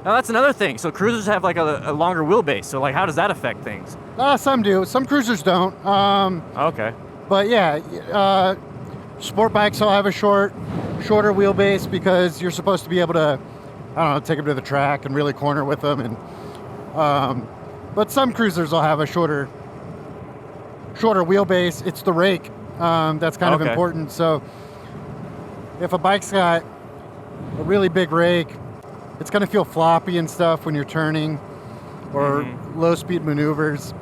Now that's another thing. So cruisers have like a longer wheelbase. So like, how does that affect things? Some do. Some cruisers don't. Okay. But yeah, sport bikes will have a shorter wheelbase because you're supposed to be able to, I don't know, take them to the track and really corner with them. And but some cruisers will have a shorter wheelbase. It's the rake that's kind of important. So if a bike's got a really big rake, it's going to feel floppy and stuff when you're turning or low speed maneuvers.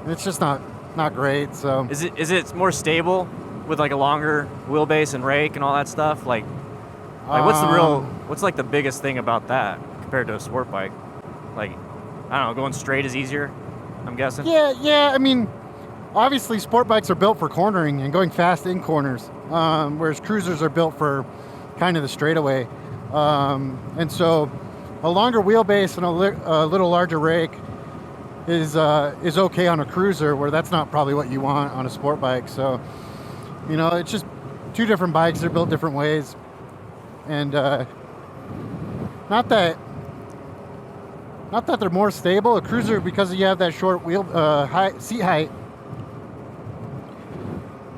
And it's just not great. So is it more stable with like a longer wheelbase and rake and all that stuff? Like what's like the biggest thing about that compared to a sport bike? Like, I don't know, going straight is easier, I'm guessing. Yeah. I mean, obviously sport bikes are built for cornering and going fast in corners, whereas cruisers are built for kind of the straightaway. And so a longer wheelbase and a little larger rake is okay on a cruiser, where that's not probably what you want on a sport bike. So, you know, it's just two different bikes. They're built different ways. And not that they're more stable. A cruiser, because you have that short seat height,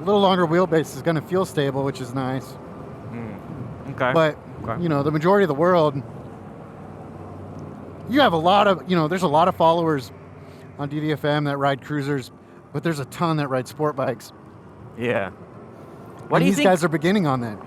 a little longer wheelbase is going to feel stable, which is nice. Okay. But you know, the majority of the world, you have a lot of, you know, there's a lot of followers on DDFM that ride cruisers, but there's a ton that ride sport bikes. Yeah. What do you think? These guys are beginning on that.